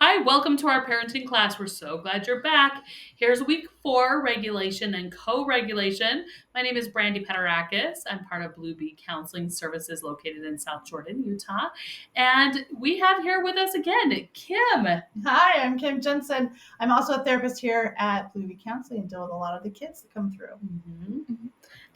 Hi, welcome to our parenting class. We're so glad you're back. Here's week 4, regulation and co-regulation. My name is Brandy Petarakis. I'm part of Blue Bee Counseling Services located in South Jordan, Utah. And we have here with us again, Kim. Hi, I'm Kim Jensen. I'm also a therapist here at Blue Bee Counseling and deal with a lot of the kids that come through.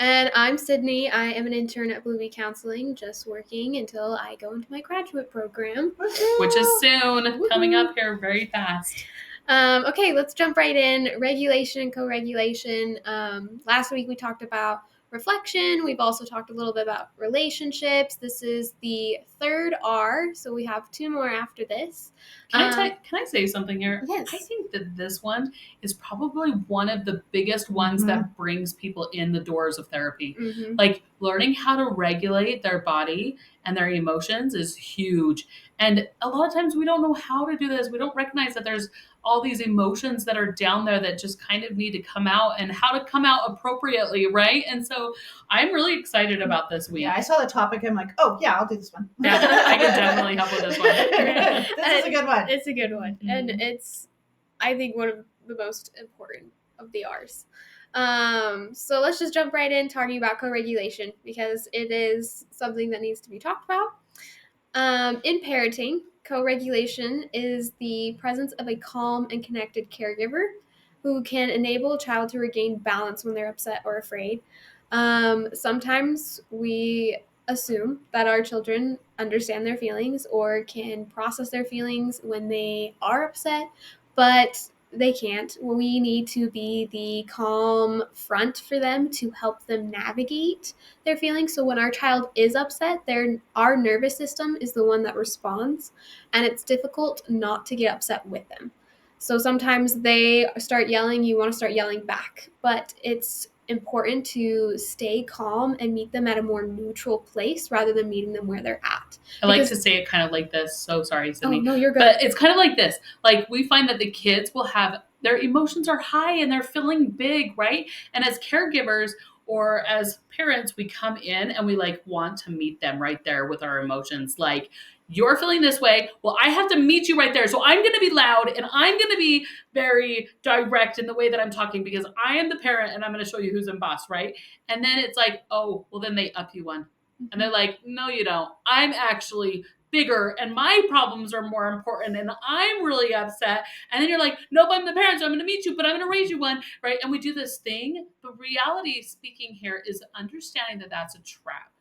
And I'm Sydney. I am an intern at Blue Bee Counseling, just working until I go into my graduate program. Which is soon, coming up here very fast. Okay, let's jump right in. Regulation and co-regulation. Last week we talked about reflection. We've also talked a little bit about relationships. This is the third R, so we have 2 more after this. Can I say something here? Yes. I think that this one is probably one of the biggest ones that brings people in the doors of therapy. Like learning how to regulate their body and their emotions is huge. And a lot of times we don't know how to do this. We don't recognize that there's all these emotions that are down there that just kind of need to come out and how to come out appropriately, right? And so I'm really excited about this week. Yeah, I saw the topic. I'm like, oh, yeah, I'll do this one. Yeah, I can definitely help with this one. This is a good one. It's a good one. And it's, I think, one of the most important of the R's. So let's just jump right in talking about co-regulation because it is something that needs to be talked about. In parenting, co-regulation is the presence of a calm and connected caregiver who can enable a child to regain balance when they're upset or afraid. Sometimes we assume that our children understand their feelings or can process their feelings when they are upset, but they can't. We need to be the calm front for them to help them navigate their feelings. So when our child is upset, our nervous system is the one that responds, and it's difficult not to get upset with them. So sometimes they start yelling, you want to start yelling back, but it's important to stay calm and meet them at a more neutral place rather than meeting them where they're at. I like to say it kind of like this. So sorry, Sydney. Oh, no, you're good. But it's kind of like this. Like we find that the kids will have their emotions are high and they're feeling big, right? And as caregivers or as parents, we come in and we like want to meet them right there with our emotions. Like, you're feeling this way. Well, I have to meet you right there. So I'm going to be loud and I'm going to be very direct in the way that I'm talking because I am the parent and I'm going to show you who's in boss, right? And then it's like, oh, well, then they up you one. And they're like, no, you don't. I'm actually bigger and my problems are more important and I'm really upset. And then you're like, nope, I'm the parent, so I'm going to meet you, but I'm going to raise you one, right? And we do this thing. The reality speaking here is understanding that that's a trap.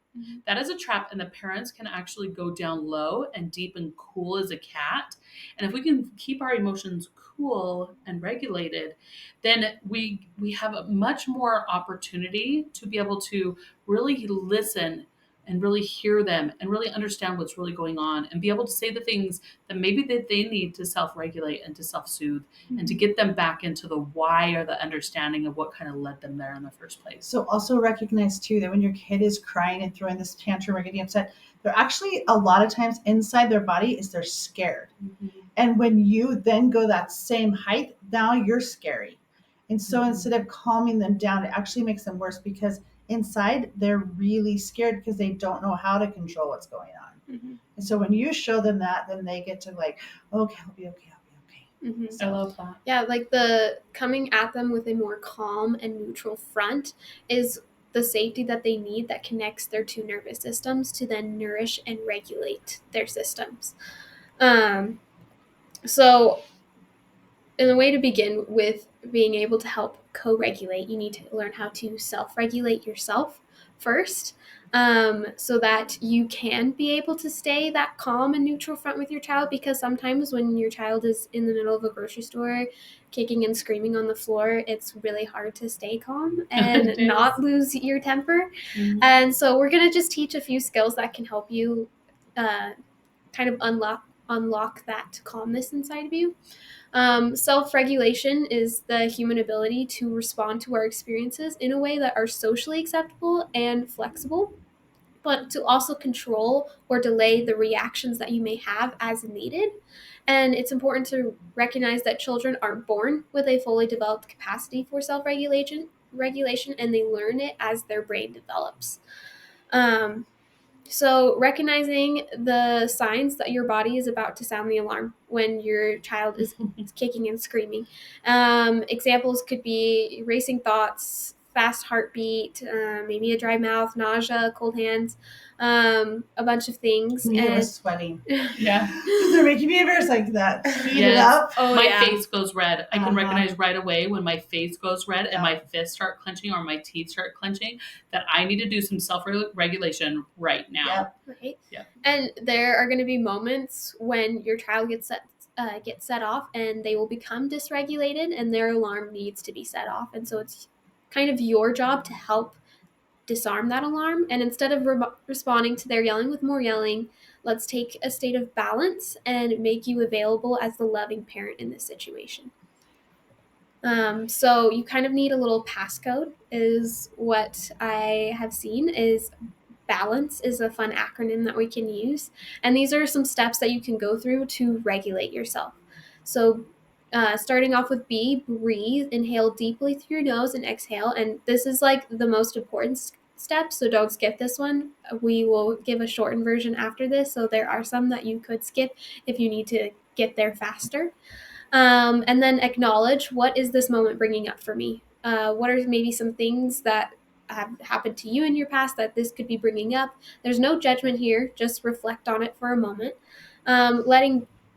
That is a trap, and the parents can actually go down low and deep and cool as a cat. And if we can keep our emotions cool and regulated, then we have a much more opportunity to be able to really listen and really hear them and really understand what's really going on and be able to say the things that maybe that they need to self-regulate and to self-soothe and to get them back into the why or the understanding of what kind of led them there in the first place. So also recognize too that when your kid is crying and throwing this tantrum or getting upset, they're actually a lot of times inside their body is they're scared. And when you then go that same height, now you're scary. And so instead of calming them down, it actually makes them worse because inside they're really scared because they don't know how to control what's going on. And so when you show them that, then they get to like, okay, I'll be okay. I love that. Yeah, like the coming at them with a more calm and neutral front is the safety that they need that connects their 2 nervous systems to then nourish and regulate their systems. So in a way to begin with being able to help co-regulate, you need to learn how to self-regulate yourself first, so that you can be able to stay that calm and neutral front with your child, because sometimes when your child is in the middle of a grocery store kicking and screaming on the floor, it's really hard to stay calm and not lose your temper. And so we're going to just teach a few skills that can help you kind of unlock that calmness inside of you. Self-regulation is the human ability to respond to our experiences in a way that are socially acceptable and flexible, but to also control or delay the reactions that you may have as needed. And it's important to recognize that children aren't born with a fully developed capacity for self-regulation, and they learn it as their brain develops. So recognizing the signs that your body is about to sound the alarm when your child is kicking and screaming. Examples could be racing thoughts, fast heartbeat, maybe a dry mouth, nausea, cold hands, a bunch of things. Me, I And was sweating. Yeah. They're making me nervous like that. Heated Yes. up. Oh, My yeah. face goes red. I can Uh-huh. recognize right away when my face goes red Yeah. and my fists start clenching or my teeth start clenching that I need to do some self-regulation right now. Yep. Right. Yeah. And there are going to be moments when your child gets set off and they will become dysregulated and their alarm needs to be set off. And so it's kind of your job to help disarm that alarm. And instead of responding to their yelling with more yelling, let's take a state of balance and make you available as the loving parent in this situation. So you kind of need a little passcode is what I have seen is balance is a fun acronym that we can use. And these are some steps that you can go through to regulate yourself. So starting off with B, breathe, inhale deeply through your nose and exhale. And this is like the most important step, so don't skip this one. We will give a shortened version after this. So there are some that you could skip if you need to get there faster. And then acknowledge, what is this moment bringing up for me? What are maybe some things that have happened to you in your past that this could be bringing up? There's no judgment here. Just reflect on it for a moment.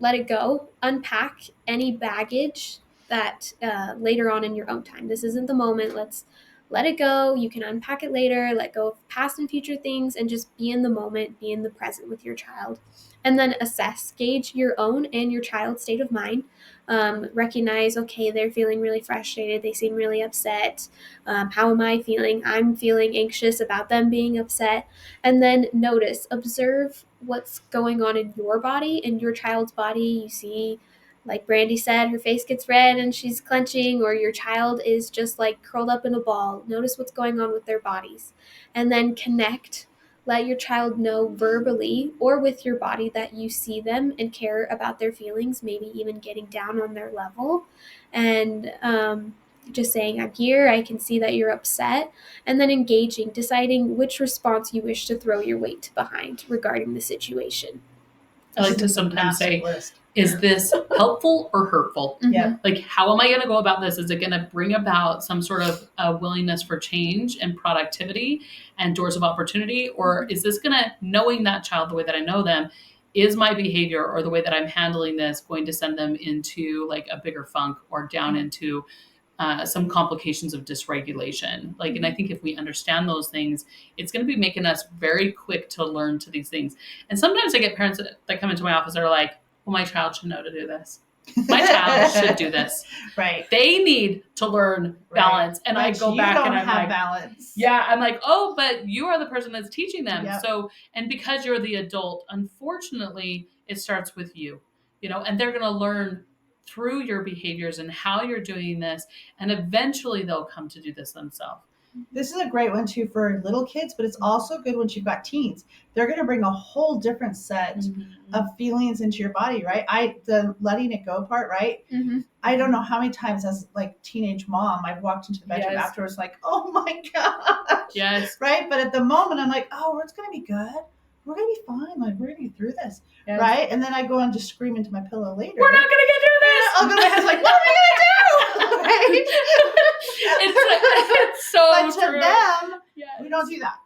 Let it go. Unpack any baggage that later on in your own time. This isn't the moment. Let's let it go. You can unpack it later. Let go of past and future things and just be in the moment, be in the present with your child. And then assess, gauge your own and your child's state of mind. Recognize, okay, they're feeling really frustrated. They seem really upset. How am I feeling? I'm feeling anxious about them being upset. And then notice, observe what's going on in your body, in your child's body. You see, like Brandy said, her face gets red and she's clenching, or your child is just like curled up in a ball. Notice what's going on with their bodies. And then connect. Let your child know verbally or with your body that you see them and care about their feelings, maybe even getting down on their level and just saying, I'm here, I can see that you're upset, and then engaging, deciding which response you wish to throw your weight behind regarding the situation. I like to sometimes say, is this helpful or hurtful? Yeah. Like, how am I going to go about this? Is it going to bring about some sort of willingness for change and productivity and doors of opportunity? Or is this going to, knowing that child the way that I know them, is my behavior or the way that I'm handling this going to send them into like a bigger funk or down into some complications of dysregulation? Like, and I think if we understand those things, it's going to be making us very quick to learn to these things. And sometimes I get parents that come into my office that are like, well, my child should know to do this. My child should do this. Right. They need to learn balance. Right. And but I go back and I'm like, balance. Yeah, I'm like, oh, but you are the person that's teaching them. Yep. So, and because you're the adult, unfortunately, it starts with you, and they're going to learn through your behaviors and how you're doing this. And eventually they'll come to do this themselves. This is a great one too for little kids, but it's also good once you've got teens. They're going to bring a whole different set of feelings into your body, right? The letting it go part, right? Mm-hmm. I don't know how many times as like teenage mom, I've walked into the bedroom afterwards like, oh my gosh. Yes. Right? But at the moment I'm like, oh, it's going to be good. We're going to be fine. Like, we're going to get through this. Yes. Right? And then I go and just scream into my pillow later. We're not going to get through this. I'll go to my head like, what are we going to do? Right? It's so but to true. them, yes. we don't do that.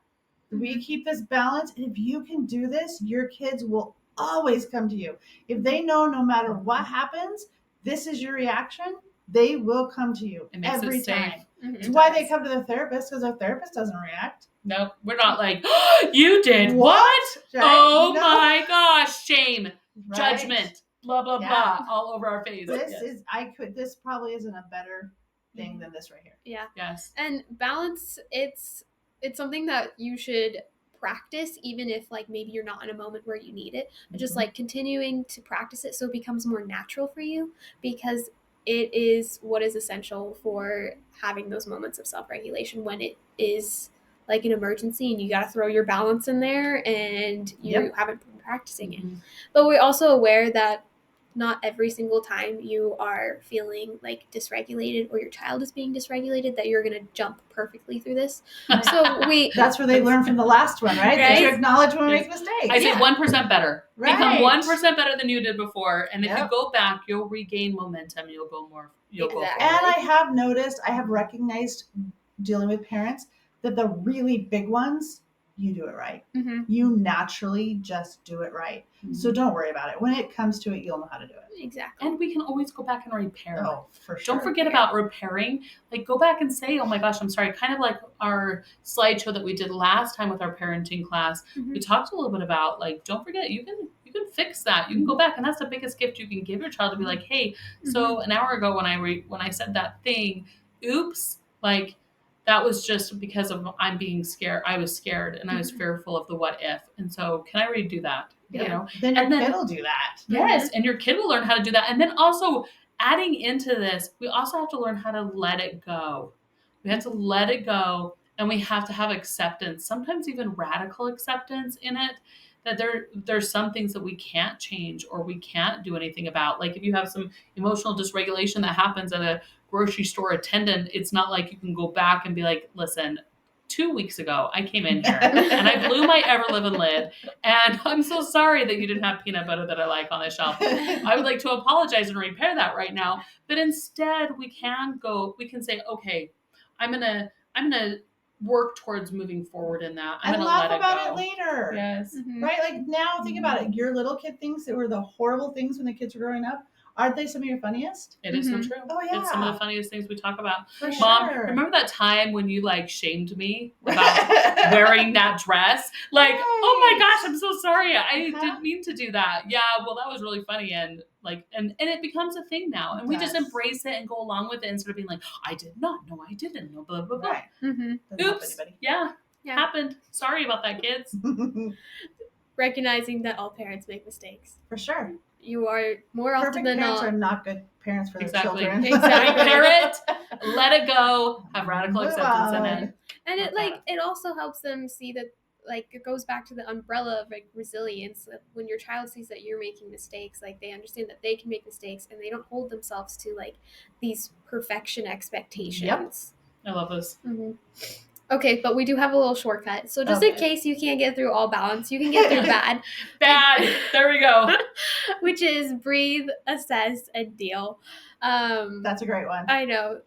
We keep this balance. And if you can do this, your kids will always come to you. If they know no matter what happens, this is your reaction, they will come to you every time. That's why they come to the therapist, because their therapist doesn't react. No, we're not like, oh, you did what? Right? Oh my gosh, shame, judgment, blah, blah, blah, all over our face. This probably isn't a better thing than this right here. Yeah. Yes. And balance, it's something that you should practice, even if like maybe you're not in a moment where you need it, but just like continuing to practice it so it becomes more natural for you, because it is what is essential for having those moments of self-regulation when it is like an emergency and you got to throw your balance in there and you haven't been practicing it. But we're also aware that not every single time you are feeling like dysregulated or your child is being dysregulated that you're going to jump perfectly through this. So That's where they learn from the last one, right? That you Right? acknowledge when we Yes. make mistakes. I say Yeah. 1% better. Become Right. 1% better than you did before. And if you Yep. go back, you'll regain momentum. You'll go Exactly. forward. And I have noticed, I have recognized dealing with parents that the really big ones, you do it right. Mm-hmm. You naturally just do it right. So don't worry about it. When it comes to it, you'll know how to do it. Exactly. And we can always go back and repair. Oh, for sure. Don't forget about repairing. Like, go back and say, oh my gosh, I'm sorry. Kind of like our slideshow that we did last time with our parenting class. Mhm. We talked a little bit about, like, don't forget, you can fix that. You can go back, and that's the biggest gift you can give your child, to be like, hey, so an hour ago when I said that thing, oops, like, that was just because of I'm being scared. I was scared and I was fearful of the what if. And so can I redo that? You Yeah. know? Then your And then- kid will do that. Yes, and your kid will learn how to do that. And then also adding into this, we also have to learn how to let it go. We have to let it go, and we have to have acceptance, sometimes even radical acceptance in it, that there's some things that we can't change or we can't do anything about. Like if you have some emotional dysregulation that happens at a grocery store attendant, it's not like you can go back and be like, listen, 2 weeks ago, I came in here and I blew my Ever-Living lid, and I'm so sorry that you didn't have peanut butter that I like on the shelf. I would like to apologize and repair that right now. But instead, we can say, okay, I'm gonna work towards moving forward in that. I'm And gonna laugh let about it it go. later. Yes. Mhm. Right? Like now, think about it. Your little kid things that were the horrible things when the kids were growing up. Aren't they some of your funniest? It is so Mhm. true. Oh, It's some of yeah. the funniest things we talk about. For Mom, sure. remember that time when you like shamed me about wearing that dress? Like, oh my gosh, I'm so sorry. I Uh-huh. didn't mean to do that. Yeah, well, that was really funny. And like, and it becomes a thing now. And we just Yes. embrace it and go along with it instead of being like, I did not know, I didn't know, blah, blah, blah. Right. Mhm. Doesn't help Oops. anybody. Yeah, Yeah. happened. Sorry about that, kids. Recognizing that all parents make mistakes. For sure. You are more often Perfect than parents not. are not good parents for their Exactly. children. Exactly. Repair it, let it go, have radical Move acceptance in on. it. And it Okay. like it also helps them see that like it goes back to the umbrella of like resilience. That when your child sees that you're making mistakes, like they understand that they can make mistakes and they don't hold themselves to like these perfection expectations. I love this. Mhm. Okay, but we do have a little shortcut. So just in Okay. case you can't get through all balance, you can get through bad, Bad. There we go. which is breathe, assess, and deal. That's a great one. I know.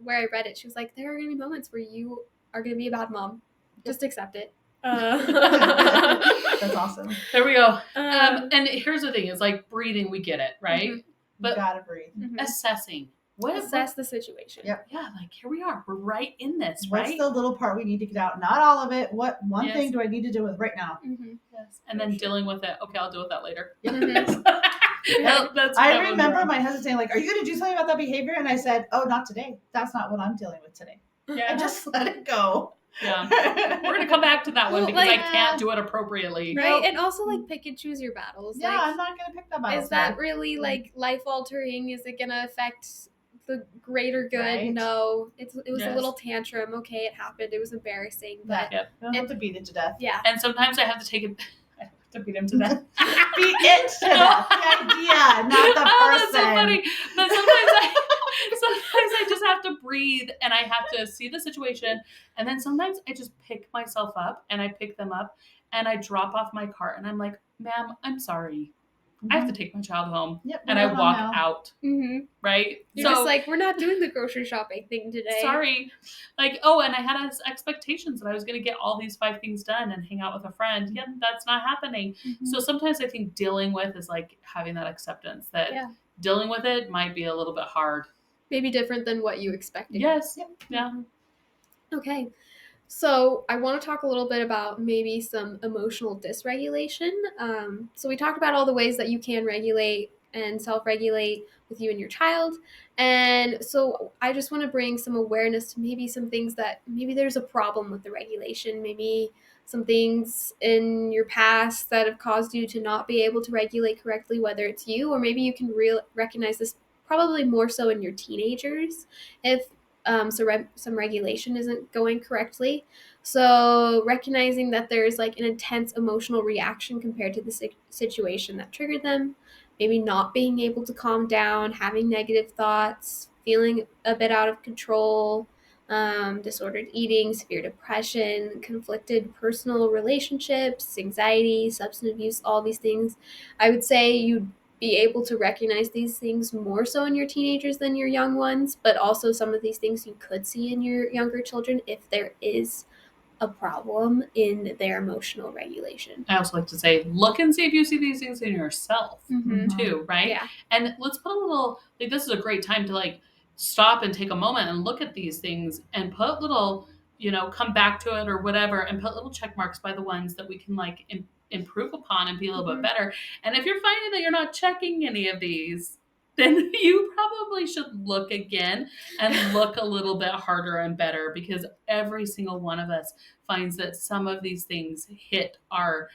Where I read it, she was like, there are going to be moments where you are going to be a bad mom. Just accept it. That's awesome. There we go. Um, And here's the thing: is like breathing, we get it, right? Mhm. But You gotta breathe. mhm. assessing. What Assess the situation. Yep. Yeah, like here we are. We're right in this, What's right? the little part we need to get out? Not all of it. What one Yes. thing do I need to deal with right now? Mhm. Yes. And then dealing with it. Okay, I'll deal with that later. Mhm. That's I that was remember rough. my husband saying, like, are you going to do something about that behavior? And I said, oh, not today. That's not what I'm dealing with today. Yeah. And just let it go. Yeah. We're gonna come back to that one Well, because like, I can't do it appropriately. Right? Nope. And also, like, pick and choose your battles. Yeah, Like, I'm not going to pick that battle. is that really, like, life altering? Is it going to affect the greater good? Right. No. It was a Yes. little tantrum. Okay, it happened. It was embarrassing. But, You don't have to beat it to death. yeah. And sometimes I have to take it. I have to beat him to death. Beat it to death. The idea, not the person. Oh, that's so funny. But sometimes I just have to breathe and I have to see the situation. And then sometimes I just pick myself up and I pick them up and I drop off my cart and I'm like, ma'am, I'm sorry. I have to take my child home. Yep, And we're I home walk now. out, Mm-hmm. right? You're just like, we're not doing the grocery shopping thing today. sorry. Like, oh, and I had expectations that I was going to get all these 5 things done and hang out with a friend. Yeah, that's not happening. Mhm. So sometimes I think dealing with is like having that acceptance that Yeah. dealing with it might be a little bit hard. Maybe different than what you expected. Yes. Yep. Yeah. Okay. So I want to talk a little bit about maybe some emotional dysregulation. So we talked about all the ways that you can regulate and self-regulate with you and your child. And so I just want to bring some awareness to maybe some things that maybe there's a problem with the regulation, maybe some things in your past that have caused you to not be able to regulate correctly, whether it's you or maybe you can recognize this probably more so in your teenagers if some regulation isn't going correctly. So recognizing that there's like an intense emotional reaction compared to the situation that triggered them, maybe not being able to calm down, having negative thoughts, feeling a bit out of control, disordered eating, severe depression, conflicted personal relationships, anxiety, substance abuse, all these things. I would say you'd be able to recognize these things more so in your teenagers than your young ones, but also some of these things you could see in your younger children if there is a problem in their emotional regulation. I also like to say, look and see if you see these things in yourself Mhm. too, right? Yeah. And let's put a little, like, this is a great time to like stop and take a moment and look at these things and put little, come back to it or whatever, and put little check marks by the ones that we can like improve upon and be a little bit better. And if you're finding that you're not checking any of these, then you probably should look again and look a little bit harder and better, because every single one of us finds that some of these things hit our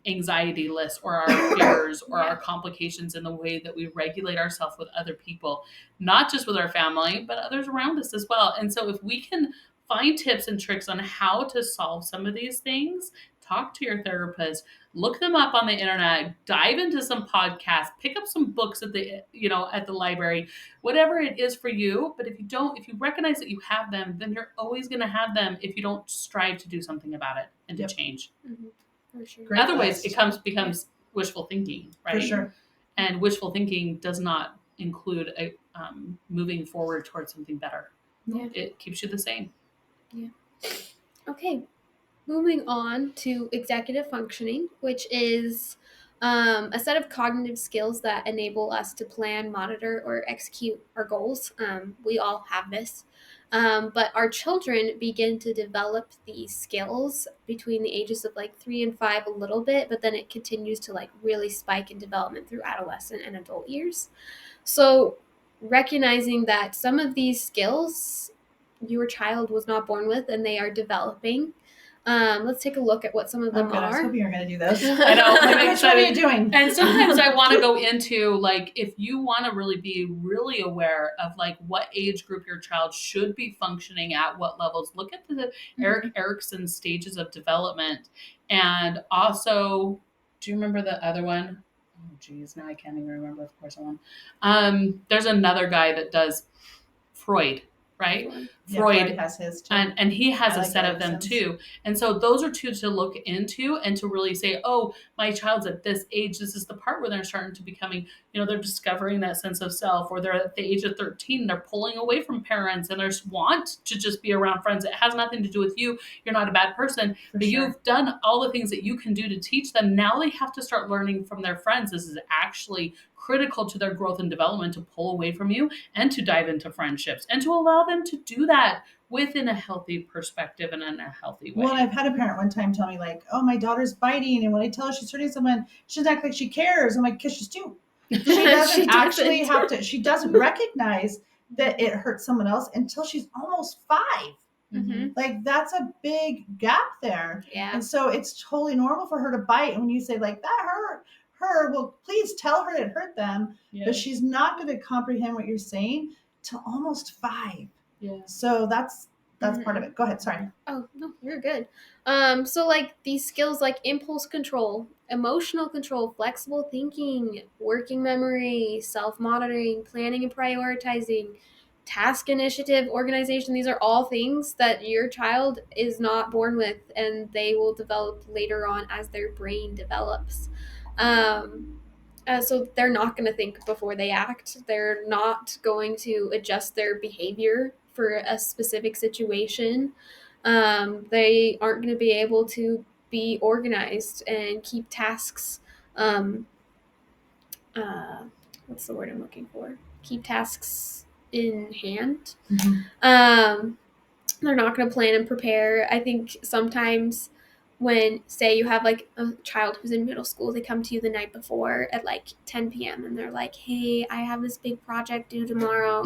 anxiety list or our fears or our complications in the way that we regulate ourselves with other people, not just with our family, but others around us as well. And so if we can find tips and tricks on how to solve some of these things, talk to your therapist, look them up on the internet, dive into some podcasts, pick up some books at the library, whatever it is for you. But if you recognize that you have them, then you're always going to have them if you don't strive to do something about it and to change. For sure. Great Otherwise, list. it becomes wishful thinking, right? For sure. And wishful thinking does not include moving forward towards something better. Yeah. It keeps you the same. Yeah. Okay. Moving on to executive functioning, which is a set of cognitive skills that enable us to plan, monitor, or execute our goals. We all have this. But our children begin to develop these skills between the ages of like 3 and 5 a little bit, but then it continues to like really spike in development through adolescent and adult years. So recognizing that some of these skills your child was not born with and they are developing. Let's take a look at what some of them I was are. hoping you were going to do those. I know. I'm Which one are you excited. doing? And sometimes I want to go into like, if you want to really be really aware of like what age group your child should be functioning at, what levels, look at the Erik Erikson stages of development. And also, do you remember the other one? Oh geez, now I can't even remember. Of course, one. There's another guy that does Freud, right? Yeah, Freud has his too. and he has I a like set of them Erickson's. too. And so those are two to look into and to really say, oh, my child's at this age. This is the part where they're starting to becoming, they're discovering that sense of self, or they're at the age of 13, they're pulling away from parents and they want to just be around friends. It has nothing to do with you. You're not a bad person, For but sure. you've done all the things that you can do to teach them. Now they have to start learning from their friends. This is actually critical to their growth and development, to pull away from you and to dive into friendships and to allow them to do that within a healthy perspective and in a healthy way. Well, and I've had a parent one time tell me like, "Oh, my daughter's biting," and when I tell her she's hurting someone, she doesn't act like she cares. I'm like, "Cause she's two. She doesn't She actually doesn't. have to. She doesn't recognize that it hurts someone else until she's almost 5. Like that's a big gap there. Yeah. And so it's totally normal for her to bite. And when you say like that hurt her, well, please tell her it hurt them. Yeah. But she's not going to comprehend what you're saying till almost 5. Yeah. So that's part of it. Go ahead. Sorry. Oh, no, you're good. So like these skills like impulse control, emotional control, flexible thinking, working memory, self-monitoring, planning and prioritizing, task initiative, organization, these are all things that your child is not born with and they will develop later on as their brain develops. So they're not going to think before they act. They're not going to adjust their behavior for a specific situation. They aren't going to be able to be organized and keep tasks. What's the word I'm looking for? Keep tasks in hand. They're not going to plan and prepare. I think sometimes when, say, you have like a child who's in middle school, they come to you the night before at like 10 p.m. and they're like, "Hey, I have this big project due tomorrow."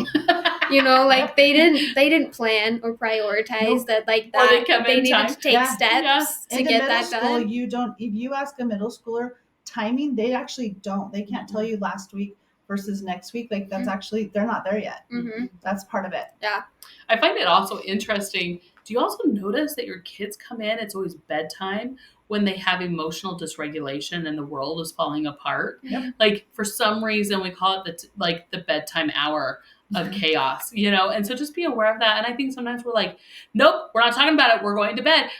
Like they didn't plan or prioritize that, like that. Or they come in needed time. to take steps to In the get middle that school, done. you don't. If you ask a middle schooler timing, they actually don't. They can't tell you last week versus next week, like that's Mhm. actually, they're not there yet. Mm-hmm. That's part of it. I find it also interesting. Do you also notice that your kids come in, it's always bedtime when they have emotional dysregulation and the world is falling apart? Yep. Like for some reason we call it the bedtime hour of chaos, And so just be aware of that. And I think sometimes we're like, nope, we're not talking about it. We're going to bed.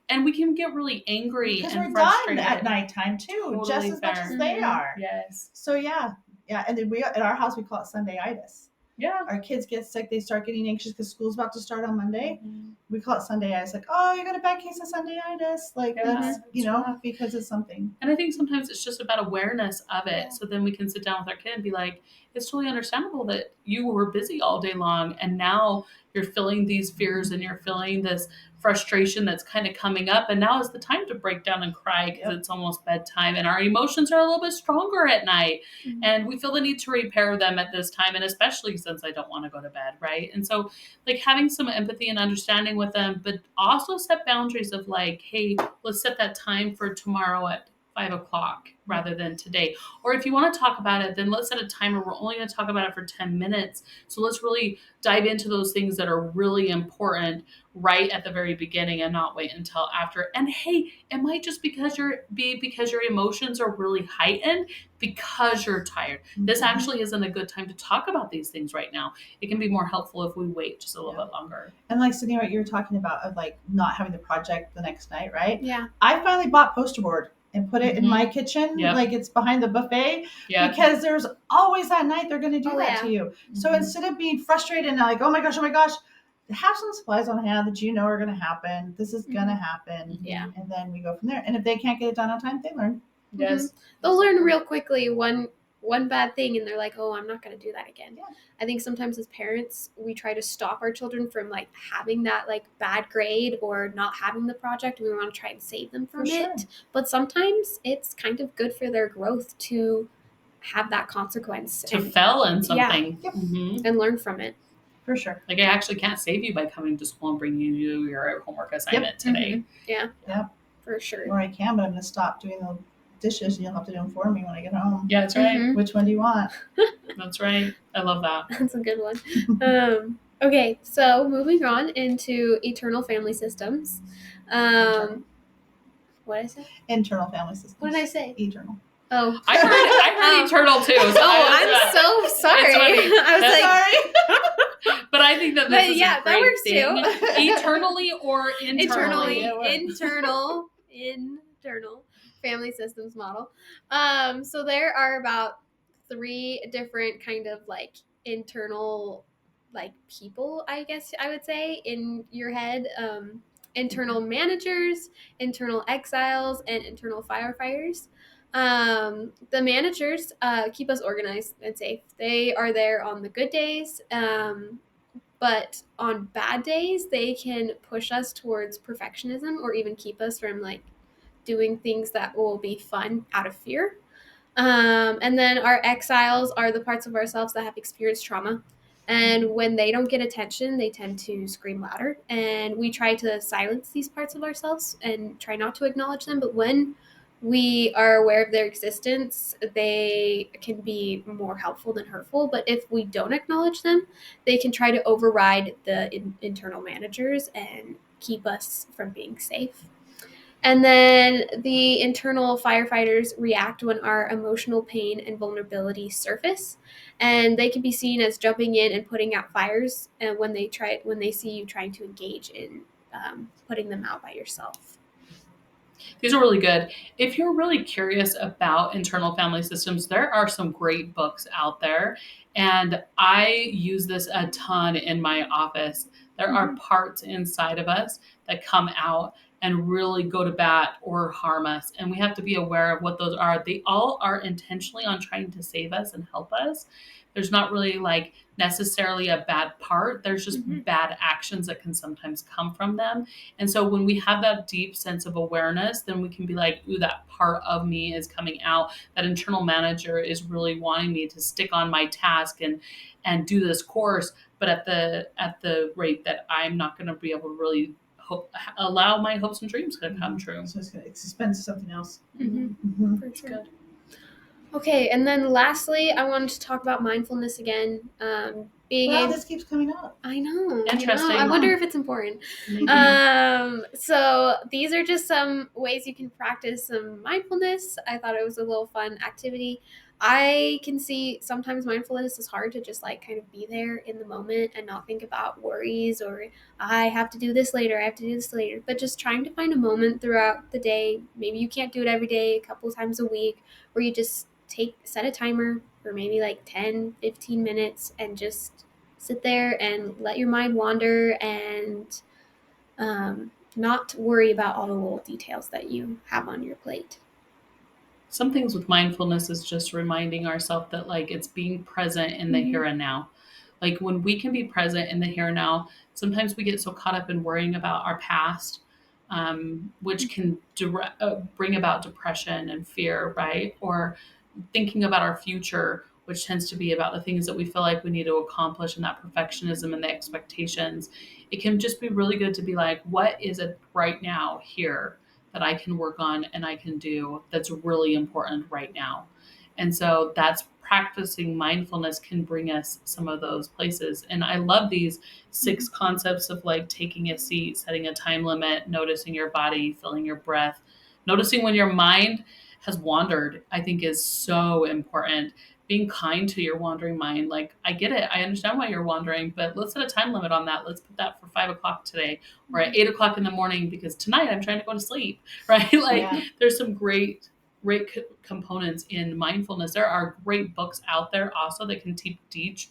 And we can get really angry Because and we're frustrated done at nighttime too, just Totally as much fair. as they Mhm. are. Yes. So yeah. And then we, at our house, we call it Sunday-itis. Yeah. Our kids get sick, they start getting anxious because school's about to start on Monday. Mhm. We call it Sunday-itis. Like, oh, you got a bad case of Sunday-itis. Like Yeah, that's, it's rough. because it's something. And I think sometimes it's just about awareness of it. Yeah. So then we can sit down with our kid and be like, it's totally understandable that you were busy all day long and now you're feeling these fears and you're feeling this frustration that's kind of coming up. And now is the time to break down and cry because it's almost bedtime and our emotions are a little bit stronger at night. Mhm. And we feel the need to repair them at this time. And especially since I don't want to go to bed, right? And so having some empathy and understanding with them, but also set boundaries of hey, let's set that time for tomorrow at 5:00 rather than today. Or if you want to talk about it, then let's set a timer. We're only going to talk about it for 10 minutes. So let's really dive into those things that are really important right at the very beginning and not wait until after. And hey, it might just because your emotions are really heightened because you're tired. This actually isn't a good time to talk about these things right now. It can be more helpful if we wait just a little bit longer. And Sydney, what you were talking about of not having the project the next night, right? Yeah. I finally bought poster board and put it in my kitchen, Yep. it's behind the buffet, Yeah. because there's always that night they're going to do that yeah. to you. So Mhm. instead of being frustrated and oh my gosh, have some supplies on hand that are going to happen. This is going to happen. Yeah. And then we go from there. And if they can't get it done on time, they learn. Yes. They'll learn real quickly one bad thing and they're like, oh, I'm not going to do that again. Yeah. I think sometimes as parents, we try to stop our children from having that bad grade or not having the project. We want to try and save them from For sure. it. But sometimes it's kind of good for their growth to have that consequence To fail in something. Yep. Mhm. and learn from it. For sure. I actually can't save you by coming to school and bringing you your homework assignment today. Yeah. Yep. For sure. Or I can, but I'm going to stop doing the dishes and you'll have to do them for me when I get home. Yeah, that's right. Mhm. Which one do you want? That's right. I love that. That's a good one. Okay, so moving on into eternal family systems. What did I say? Internal family systems. What did I say? Eternal. Oh, I heard eternal too. So I'm so sorry. funny. I was like, Sorry. But I think that this But is yeah, a that great works thing. too. Eternally or internally. internal family systems model. So there are about 3 different kind of internal people, I guess I would say, in your head. Internal managers, internal exiles, and internal firefighters. The managers keep us organized and safe. They are there on the good days, but on bad days, they can push us towards perfectionism or even keep us from doing things that will be fun out of fear. And then our exiles are the parts of ourselves that have experienced trauma. And when they don't get attention, they tend to scream louder. And we try to silence these parts of ourselves and try not to acknowledge them. But when we are aware of their existence, they can be more helpful than hurtful. But if we don't acknowledge them, they can try to override the internal managers and keep us from being safe. And then the internal firefighters react when our emotional pain and vulnerability surface, and they can be seen as jumping in and putting out fires. And when they see you trying to engage in putting them out by yourself. These are really good. If you're really curious about internal family systems, there are some great books out there. And I use this a ton in my office. There are parts inside of us that come out and really go to bat or harm us. And we have to be aware of what those are. They all are intentionally on trying to save us and help us. There's not really necessarily a bad part. There's just bad actions that can sometimes come from them. And so when we have that deep sense of awareness, then we can be like, ooh, that part of me is coming out. That internal manager is really wanting me to stick on my task and do this course, but at the rate that I'm not going to be able to really allow my hopes and dreams to come true. So it's expensive to something else. For sure. Good. Okay, and then lastly, I wanted to talk about mindfulness again. Being Wow, able, this keeps coming up. I know. Interesting. I wonder if it's important. Maybe. So these are just some ways you can practice some mindfulness. I thought it was a little fun activity. I can see sometimes mindfulness is hard to just like kind of be there in the moment and not think about worries or I have to do this later, I have to do this later. But just trying to find a moment throughout the day. Maybe you can't do it every day, a couple times a week, where you just set a timer for maybe like 10, 15 minutes and just sit there and let your mind wander and not worry about all the little details that you have on your plate. Some things with mindfulness is just reminding ourselves that like it's being present in the here and now. Like when we can be present in the here and now, sometimes we get so caught up in worrying about our past, which can bring about depression and fear, right? Or thinking about our future, which tends to be about the things that we feel like we need to accomplish and that perfectionism and the expectations. It can just be really good to be like, what is it right now here that I can work on and I can do that's really important right now? And so that's practicing mindfulness can bring us some of those places. And I love these 6 concepts of like taking a seat, setting a time limit, noticing your body, feeling your breath, noticing when your mind has wandered, I think is so important. Being kind to your wandering mind. Like, I get it. I understand why you're wandering, but let's set a time limit on that. Let's put that for 5 o'clock today or at 8 o'clock in the morning because tonight I'm trying to go to sleep, right? Like, Yeah. there's some great components in mindfulness. There are great books out there also that can teach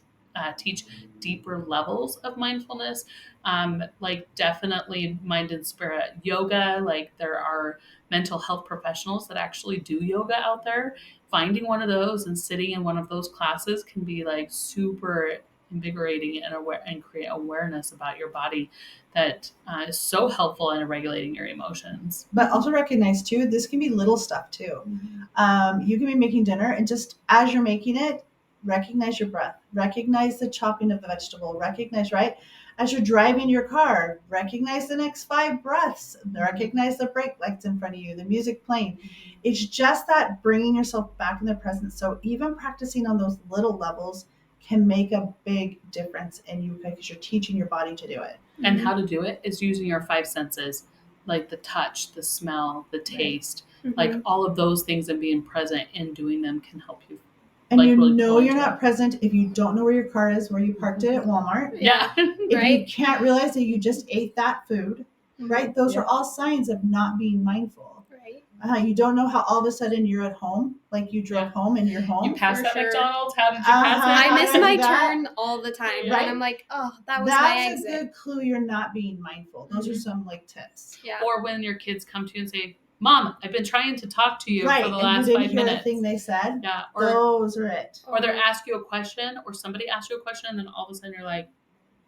deeper levels of mindfulness. Like definitely mind and spirit yoga. Like there are mental health professionals that actually do yoga out there. Finding one of those and sitting in one of those classes can be like super invigorating and aware and create awareness about your body that is so helpful in regulating your emotions. But also recognize too, this can be little stuff too. You can be making dinner and just as you're making it, recognize your breath, recognize the chopping of the vegetable, recognize, right? As you're driving your car, recognize the next 5 breaths, recognize the brake lights in front of you, the music playing. It's just that bringing yourself back in the present. So even practicing on those little levels can make a big difference in you because you're teaching your body to do it. And how to do it is using your 5 senses, like the touch, the smell, the taste, like all of those things, and being present in doing them can help you. And like, you really know pull you're into not it. present if you don't know where your car is, where you parked it at Walmart. Yeah. If Right. you can't realize that you just ate that food, right? Those are all signs of not being mindful. Right. You don't know how all of a sudden you're at home, like you drove home and you're home. You passed For that sure. McDonald's. How did you pass Uh-huh. it? I miss How my did that- turn all the time. Right. And I'm like, oh, that was my That's a exit. good clue you're not being mindful. Those are some like tips. Yeah. Or when your kids come to you and say, "Mom, I've been trying to talk to you Right, for the and last you didn't 5 hear minutes." the thing they said. Yeah. Those are it. Or they ask you a question, or somebody asks you a question, and then all of a sudden you're like,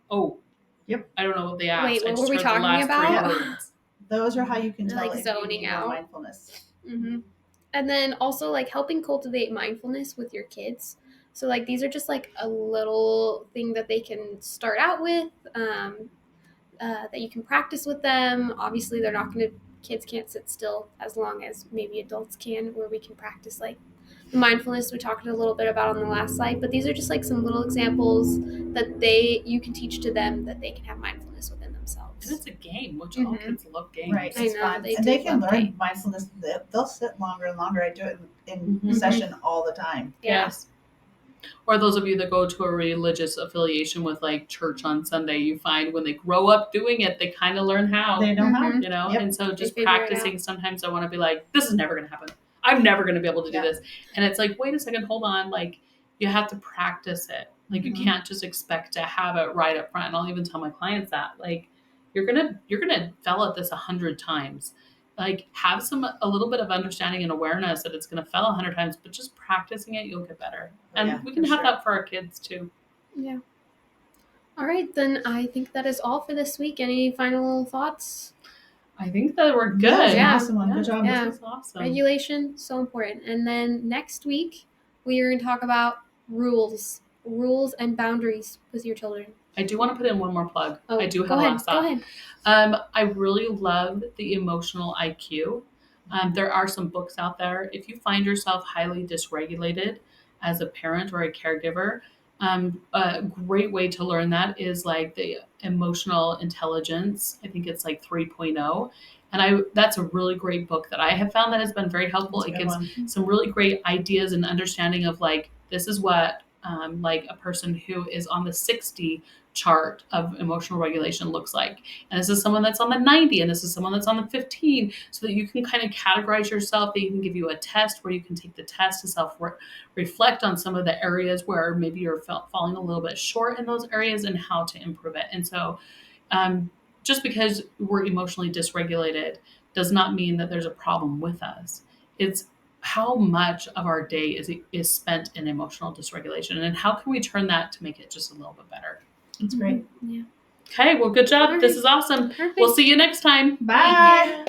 "Oh, Yep. I don't know what they asked. Wait, I what just were we heard the talking last about? 3 words." Those are how you can tell Like if you zoning need more out. mindfulness. And then also like helping cultivate mindfulness with your kids. So like these are just like a little thing that they can start out with, that you can practice with them. Obviously, they're not going to. Kids can't sit still as long as maybe adults can, where we can practice like mindfulness we talked a little bit about on the last slide. But these are just like some little examples that you can teach to them that they can have mindfulness within themselves. And it's a game, which all kids love games. Right. I It's know, fun. they And do they can love learn games. mindfulness. They'll sit longer and longer. I do it in Mhm. session all the time. Yeah. Yes. Or those of you that go to a religious affiliation with like church on Sunday, you find when they grow up doing it, they kind of learn how. They know how. Mhm. You know, Yep. and so just figure it practicing. Sometimes I want to be like, this is never going to happen. I'm never going to be able to do Yeah. this. And it's like, wait a second, hold on. Like, you have to practice it. Like, you can't just expect to have it right up front. And I'll even tell my clients that, like, you're gonna fail at this 100 times. Like, have a little bit of understanding and awareness that it's gonna fail 100 times, but just practicing it, you'll get better. And Yeah, we can for have sure. that for our kids too. Yeah. All right, then I think that is all for this week. Any final thoughts? I think that we're good. That was an Yeah. awesome one. Good job. Yeah. This is awesome. Regulation, so important. And then next week, we are going to talk about rules and boundaries with your children. I do want to put in one more plug. I do have go a ahead. last Go thought. ahead. I really love the emotional IQ. There are some books out there. If you find yourself highly dysregulated as a parent or a caregiver, a great way to learn that is like the emotional intelligence. I think it's like 3.0. And that's a really great book that I have found that has been very helpful. That's a It good gives one. some really great ideas and understanding of like, this is what like a person who is on the 60 chart of emotional regulation looks like. And this is someone that's on the 90, and this is someone that's on the 15, so that you can kind of categorize yourself. They even give you a test where you can take the test to reflect on some of the areas where maybe you're falling a little bit short in those areas and how to improve it. And so just because we're emotionally dysregulated does not mean that there's a problem with us. It's how much of our day is spent in emotional dysregulation, and how can we turn that to make it just a little bit better. It's great. Yeah. Okay, well, good job. All This right. is awesome. Perfect. We'll see you next time. Bye. Thank you.